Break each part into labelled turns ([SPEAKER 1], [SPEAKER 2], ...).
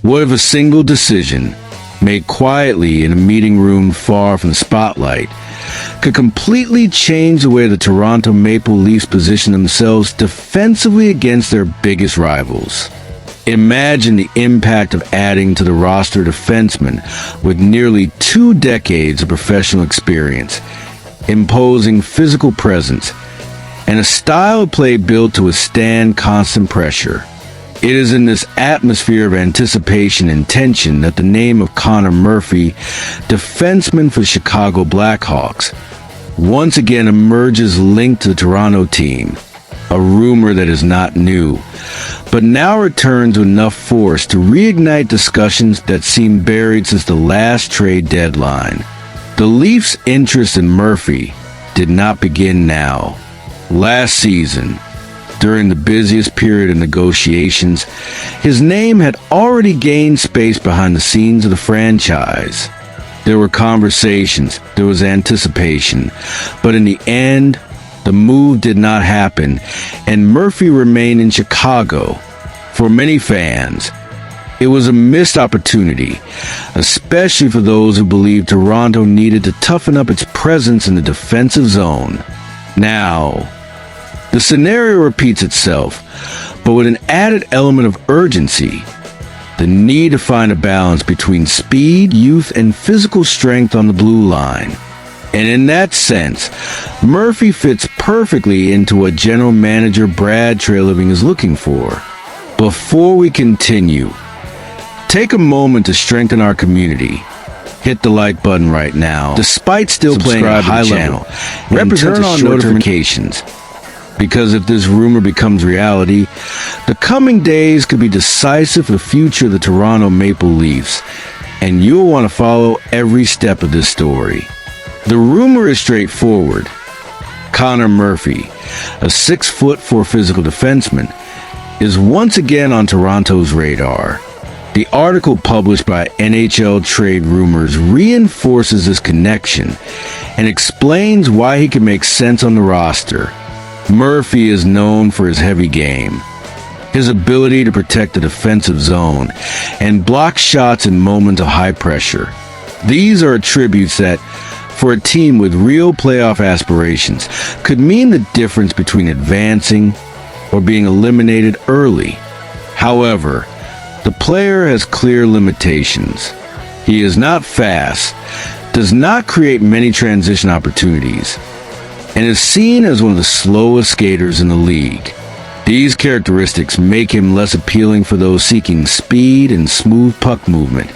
[SPEAKER 1] What if a single decision, made quietly in a meeting room far from the spotlight, could completely change the way the Toronto Maple Leafs position themselves defensively against their biggest rivals? Imagine the impact of adding to the roster defensemen with nearly 2 decades of professional experience, imposing physical presence, and a style of play built to withstand constant pressure. It is in this atmosphere of anticipation and tension that the name of Connor Murphy, defenseman for the Chicago Blackhawks, once again emerges linked to the Toronto team, a rumor that is not new, but now returns with enough force to reignite discussions that seem buried since the last trade deadline. The Leafs' interest in Murphy did not begin now. Last season, during the busiest period of negotiations, his name had already gained space behind the scenes of the franchise. There were conversations, there was anticipation, but in the end, the move did not happen, and Murphy remained in Chicago. For many fans, it was a missed opportunity, especially for those who believed Toronto needed to toughen up its presence in the defensive zone. Now, the scenario repeats itself, but with an added element of urgency. The need to find a balance between speed, youth, and physical strength on the blue line. And in that sense, Murphy fits perfectly into what General Manager Brad Treliving is looking for. Before we continue, take a moment to strengthen our community. Hit the like button right now. Despite still playing a high level, and turn on notifications. Because if this rumor becomes reality, the coming days could be decisive for the future of the Toronto Maple Leafs, and you'll want to follow every step of this story. The rumor is straightforward. Connor Murphy, a 6'4" physical defenseman, is once again on Toronto's radar. The article published by NHL Trade Rumors reinforces this connection and explains why he can make sense on the roster. Murphy is known for his heavy game, his ability to protect the defensive zone, and block shots in moments of high pressure. These are attributes that, for a team with real playoff aspirations, could mean the difference between advancing or being eliminated early. However, the player has clear limitations. He is not fast, does not create many transition opportunities, and is seen as one of the slowest skaters in the league. These characteristics make him less appealing for those seeking speed and smooth puck movement,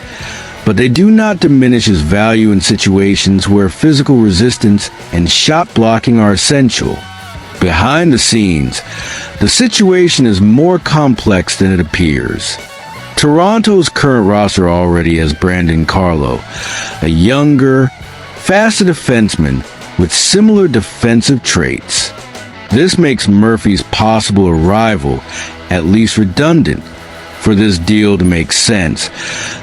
[SPEAKER 1] but they do not diminish his value in situations where physical resistance and shot blocking are essential. Behind the scenes, the situation is more complex than it appears. Toronto's current roster already has Brandon Carlo, a younger, faster defenseman with similar defensive traits. This makes Murphy's possible arrival at least redundant. For this deal to make sense,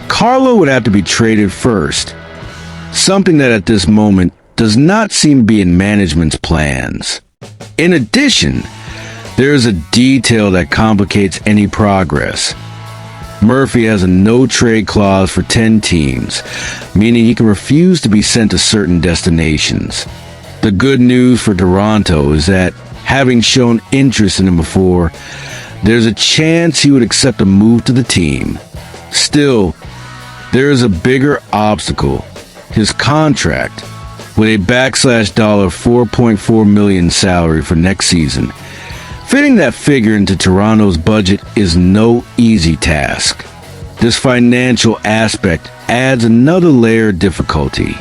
[SPEAKER 1] Carlo would have to be traded first, something that at this moment does not seem to be in management's plans. In addition, there is a detail that complicates any progress. Murphy has a no-trade clause for 10 teams, meaning he can refuse to be sent to certain destinations. The good news for Toronto is that, having shown interest in him before, there's a chance he would accept a move to the team. Still, there is a bigger obstacle: his contract, with a $4.4 million salary for next season. Fitting that figure into Toronto's budget is no easy task. This financial aspect adds another layer of difficulty.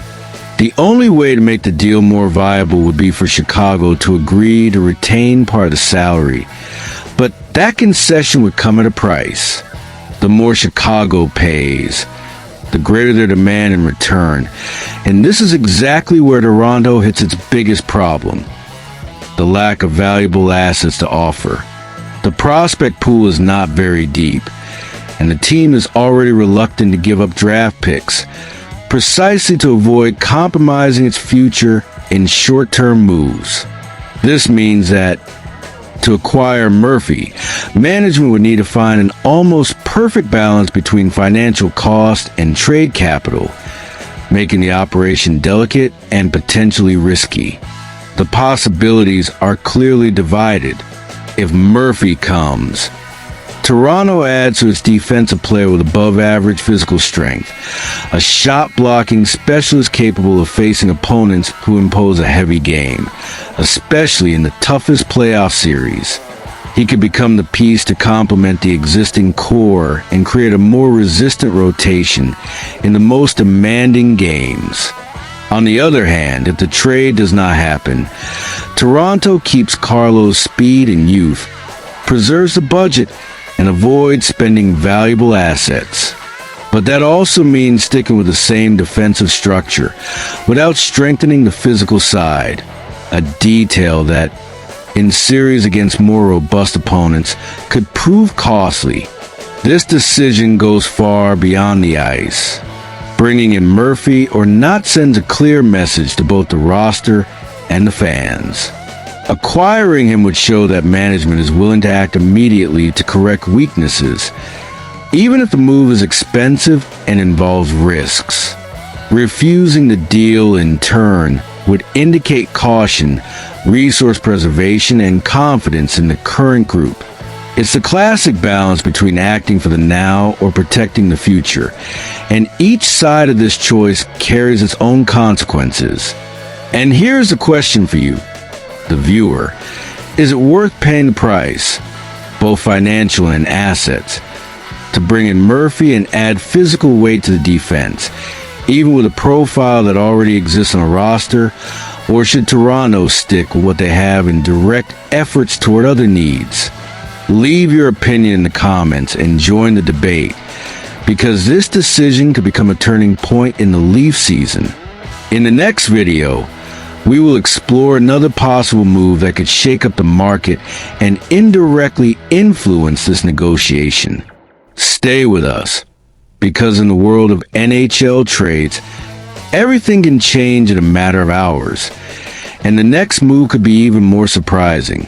[SPEAKER 1] The only way to make the deal more viable would be for Chicago to agree to retain part of the salary, but that concession would come at a price. The more Chicago pays, the greater their demand in return, and this is exactly where Toronto hits its biggest problem: the lack of valuable assets to offer. The prospect pool is not very deep, and the team is already reluctant to give up draft picks, precisely to avoid compromising its future in short-term moves. This means that to acquire Murphy Management would need to find an almost perfect balance between financial cost and trade capital, making the operation delicate and potentially risky. The possibilities are clearly divided. If Murphy comes, Toronto adds to its defensive player with above-average physical strength, a shot-blocking specialist capable of facing opponents who impose a heavy game, especially in the toughest playoff series. He could become the piece to complement the existing core and create a more resistant rotation in the most demanding games. On the other hand, if the trade does not happen, Toronto keeps Carlo's speed and youth, preserves the budget, and avoid spending valuable assets. But that also means sticking with the same defensive structure without strengthening the physical side, a detail that, in series against more robust opponents, could prove costly. This decision goes far beyond the ice. Bringing in Murphy or not sends a clear message to both the roster and the fans. Acquiring him would show that management is willing to act immediately to correct weaknesses, even if the move is expensive and involves risks. Refusing the deal in turn would indicate caution, resource preservation, and confidence in the current group. It's the classic balance between acting for the now or protecting the future, and each side of this choice carries its own consequences. And here's the question for you, the viewer. Is it worth paying the price, both financial and assets, to bring in Murphy and add physical weight to the defense, even with a profile that already exists on a roster? Or should Toronto stick with what they have and direct efforts toward other needs? Leave your opinion in the comments and join the debate, because this decision could become a turning point in the Leaf season. In the next video, we will explore another possible move that could shake up the market and indirectly influence this negotiation. Stay with us, because in the world of NHL trades, everything can change in a matter of hours, and the next move could be even more surprising.